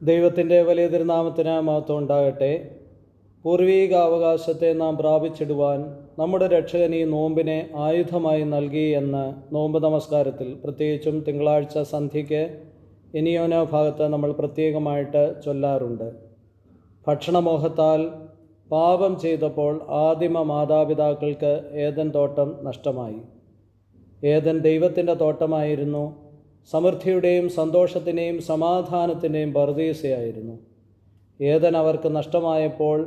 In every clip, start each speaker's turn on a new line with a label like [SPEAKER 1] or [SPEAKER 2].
[SPEAKER 1] ദൈവത്തിൻ്റെ വലിയ തിരുനാമത്തിന് മഹത്വം ഉണ്ടാകട്ടെ. പൂർവീക അവകാശത്തെ നാം പ്രാപിച്ചിടുവാൻ നമ്മുടെ രക്ഷകൻ ഈ നോമ്പിനെ ആയുധമായി നൽകി എന്ന് നോമ്പ് നമസ്കാരത്തിൽ, പ്രത്യേകിച്ചും തിങ്കളാഴ്ച സന്ധ്യയ്ക്ക് ഇനിയോന ഭാഗത്ത് നമ്മൾ പ്രത്യേകമായിട്ട് ചൊല്ലാറുണ്ട്. ഭക്ഷണമോഹത്താൽ പാപം ചെയ്തപ്പോൾ ആദിമ മാതാപിതാക്കൾക്ക് ഏദൻ തോട്ടം നഷ്ടമായി. ഏദൻ ദൈവത്തിൻ്റെ തോട്ടമായിരുന്നു. സമൃദ്ധിയുടെയും സന്തോഷത്തിൻ്റെയും സമാധാനത്തിൻ്റെയും പറുദീസയായിരുന്നു. ഏദൻ അവർക്ക് നഷ്ടമായപ്പോൾ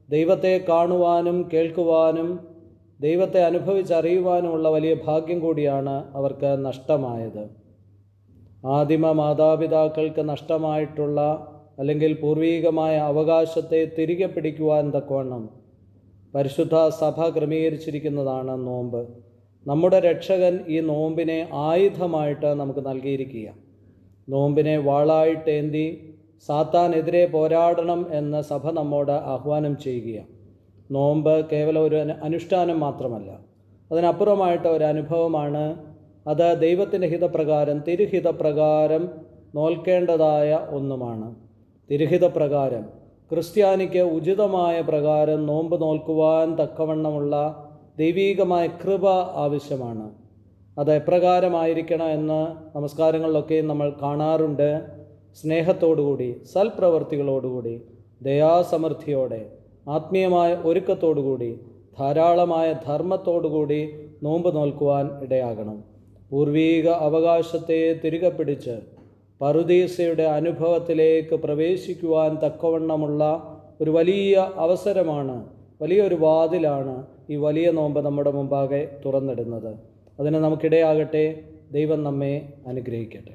[SPEAKER 1] ദൈവത്തെ കാണുവാനും കേൾക്കുവാനും ദൈവത്തെ അനുഭവിച്ചറിയുവാനുമുള്ള വലിയ ഭാഗ്യം കൂടിയാണ് അവർക്ക് നഷ്ടമായത്. ആദിമ മാതാപിതാക്കൾക്ക് നഷ്ടമായിട്ടുള്ള അല്ലെങ്കിൽ പൂർവീകമായ അവകാശത്തെ തിരികെ പിടിക്കുവാൻ തക്കവണ്ണം പരിശുദ്ധ സഭ ക്രമീകരിച്ചിരിക്കുന്നതാണ് നോമ്പ്. നമ്മുടെ രക്ഷകൻ ഈ നോമ്പിനെ ആയുധമായിട്ട് നമുക്ക് നൽകിയിരിക്കുക. നോമ്പിനെ വാളായിട്ടേന്തി സാത്താനെതിരെ പോരാടണം എന്ന് സഭ നമ്മോട് ആഹ്വാനം ചെയ്യുക. നോമ്പ് കേവലം ഒരു അനുഷ്ഠാനം മാത്രമല്ല, അതിനപ്പുറമായിട്ട് ഒരു അനുഭവമാണ്. അത് ദൈവത്തിൻ്റെ ഹിതപ്രകാരം, തിരുഹിതപ്രകാരം നോൽക്കേണ്ടതായ ഒന്നുമാണ്. തിരുഹിതപ്രകാരം, ക്രിസ്ത്യാനിക്ക് ഉചിതമായ പ്രകാരം നോമ്പ് നോൽക്കുവാൻ തക്കവണ്ണമുള്ള ദൈവീകമായ കൃപ ആവശ്യമാണ്. അത് എപ്രകാരമായിരിക്കണം എന്ന് നമസ്കാരങ്ങളിലൊക്കെ നമ്മൾ കാണാറുണ്ട്. സ്നേഹത്തോടുകൂടി, സൽപ്രവർത്തികളോടുകൂടി, ദയാസമൃദ്ധിയോടെ, ആത്മീയമായ ഒരുക്കത്തോടുകൂടി, ധാരാളമായ ധർമ്മത്തോടുകൂടി നോമ്പ് നോൽക്കുവാൻ ഇടയാകണം. പൂർവീക അവകാശത്തെ തിരികെ പിടിച്ച് പറുദീസയുടെ അനുഭവത്തിലേക്ക് പ്രവേശിക്കുവാൻ തക്കവണ്ണമുള്ള ഒരു വലിയ അവസരമാണ്, വലിയൊരു വാതിലാണ് ഈ വലിയ നോമ്പ് നമ്മുടെ മുമ്പാകെ തുറന്നിടുന്നത്. അതിന് നമുക്കിടയാകട്ടെ. ദൈവം നമ്മെ അനുഗ്രഹിക്കട്ടെ.